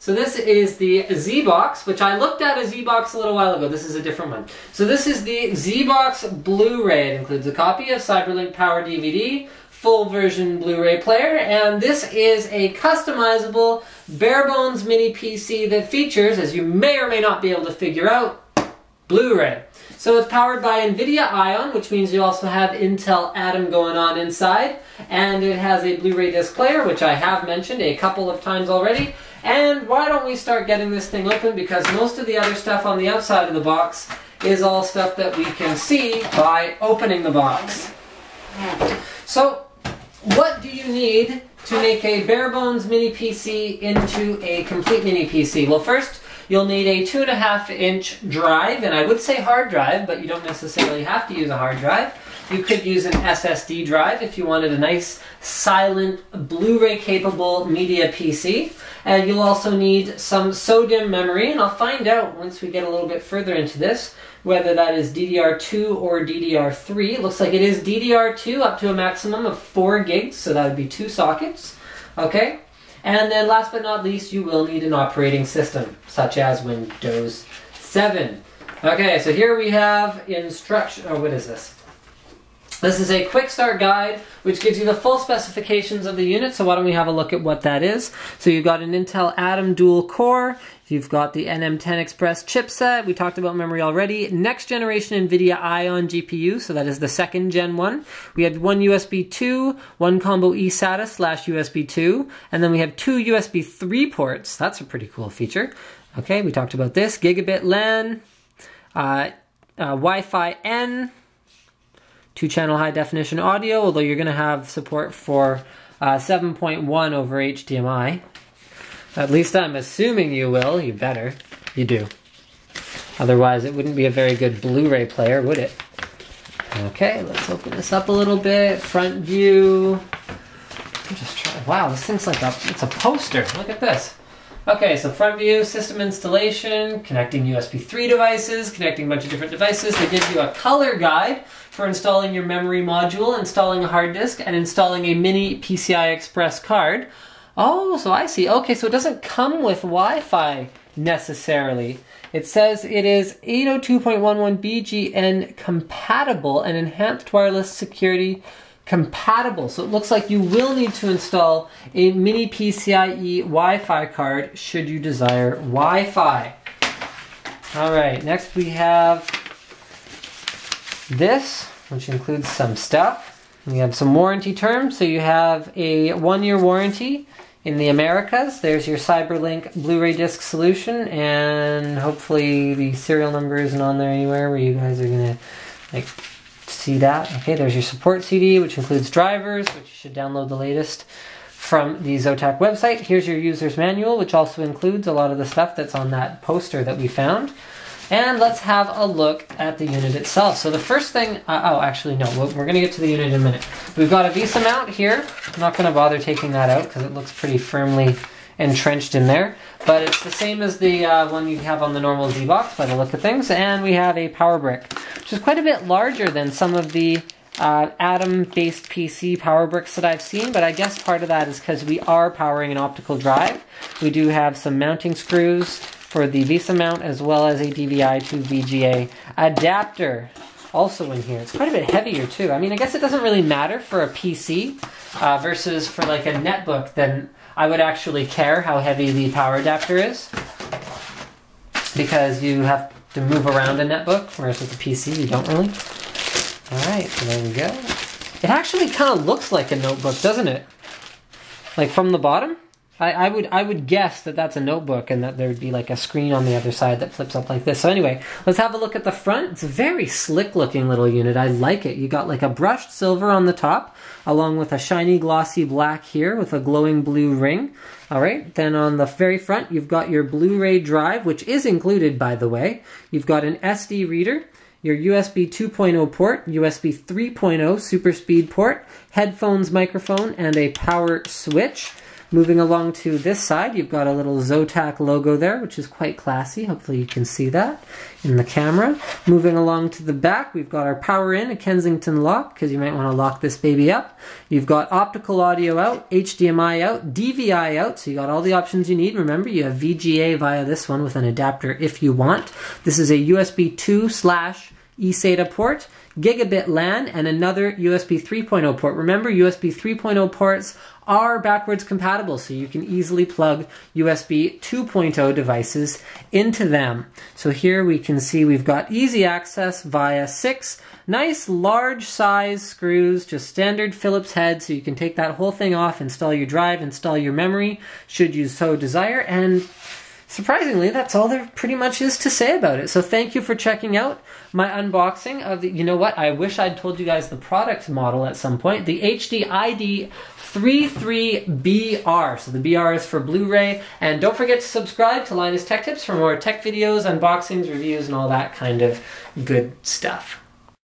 So this is the Zbox, which I looked at a Zbox a little while ago. This is a different one. So this is the Zbox Blu-ray. It includes a copy of Cyberlink Power DVD, full version Blu-ray player, and this is a customizable barebones mini PC that features, as you may or may not be able to figure out, Blu-ray. So it's powered by NVIDIA Ion, which means you also have Intel Atom going on inside, and it has a Blu-ray disc player, which I have mentioned a couple of times already. And why don't we start getting this thing open, because most of the other stuff on the outside of the box is all stuff that we can see by opening the box. So what do you need to make a barebones mini PC into a complete mini PC? Well, first, you'll need a 2.5-inch drive, and I would say hard drive, but you don't necessarily have to use a hard drive. You could use an SSD drive if you wanted a nice, silent, Blu-ray capable media PC. And you'll also need some SODIMM memory, and I'll find out once we get a little bit further into this whether that is DDR2 or DDR3. It looks like it is DDR2 up to a maximum of 4 gigs, so that would be 2 sockets. Okay? And then last but not least, you will need an operating system, such as Windows 7. Okay, so here we have instruction. Oh, what is this? This is a quick start guide, which gives you the full specifications of the unit, so why don't we have a look at what that is. So you've got an Intel Atom dual core, you've got the NM10 Express chipset, we talked about memory already, next generation NVIDIA Ion GPU, so that is the 2nd Gen 1. We have one USB 2, one combo eSATA/USB 2, and then we have 2 USB 3 ports. That's a pretty cool feature. Okay, we talked about this, gigabit LAN, Wi-Fi N, 2-channel high-definition audio, although you're going to have support for 7.1 over HDMI. At least I'm assuming you will. You better. You do. Otherwise, it wouldn't be a very good Blu-ray player, would it? Okay, let's open this up a little bit. Front view. I'm just trying. Wow, this thing's like it's a poster. Look at this. Okay, so front view, system installation, connecting USB 3 devices, connecting a bunch of different devices. They give you a color guide for installing your memory module, installing a hard disk, and installing a mini PCI Express card. Oh, so I see. Okay, so it doesn't come with Wi-Fi necessarily. It says it is 802.11 BGN compatible and enhanced wireless security compatible. So it looks like you will need to install a mini PCIe Wi-Fi card should you desire Wi-Fi. Alright, next we have this, which includes some stuff. We have some warranty terms. So you have a 1-year warranty in the Americas. There's your Cyberlink Blu-ray disc solution, and hopefully the serial number isn't on there anywhere where you guys are gonna see that. Okay, there's your support CD, which includes drivers, which you should download the latest from the Zotac website. Here's your user's manual, which also includes a lot of the stuff that's on that poster that we found. And let's have a look at the unit itself. So the first thing, oh, actually no, we're going to get to the unit in a minute. We've got a VESA mount here. I'm not going to bother taking that out because it looks pretty firmly entrenched in there. But it's the same as the one you have on the normal Zbox by the look of things. And we have a power brick, which is quite a bit larger than some of the Atom-based PC power bricks that I've seen, but I guess part of that is because we are powering an optical drive. We do have some mounting screws for the VESA mount, as well as a DVI to VGA adapter also in here. It's quite a bit heavier too. I mean, I guess it doesn't really matter for a PC versus for like a netbook, then I would actually care how heavy the power adapter is, because you have to move around a netbook, whereas with a PC you don't really. Alright, so there we go. It actually kind of looks like a notebook, doesn't it? Like from the bottom? I would guess that that's a notebook and that there would be like a screen on the other side that flips up like this. So anyway, let's have a look at the front. It's a very slick looking little unit. I like it. You got like a brushed silver on the top, along with a shiny glossy black here with a glowing blue ring. Alright, then on the very front you've got your Blu-ray drive, which is included by the way. You've got an SD reader, your USB 2.0 port, USB 3.0 super speed port, headphones, microphone, and a power switch. Moving along to this side, you've got a little Zotac logo there, which is quite classy. Hopefully you can see that in the camera. Moving along to the back, we've got our power in, a Kensington lock, because you might want to lock this baby up. You've got optical audio out, HDMI out, DVI out, so you got all the options you need. Remember, you have VGA via this one with an adapter if you want. This is a USB 2/eSATA port, gigabit LAN, and another USB 3.0 port. Remember, USB 3.0 ports are backwards compatible, so you can easily plug USB 2.0 devices into them. So here we can see we've got easy access via 6 nice large size screws, just standard Phillips head, so you can take that whole thing off, install your drive, install your memory, should you so desire, and surprisingly, that's all there pretty much is to say about it. So thank you for checking out my unboxing of the, you know what, I wish I'd told you guys the product model at some point, the HD-ID33BR. So the BR is for Blu-ray, and don't forget to subscribe to Linus Tech Tips for more tech videos, unboxings, reviews, and all that kind of good stuff.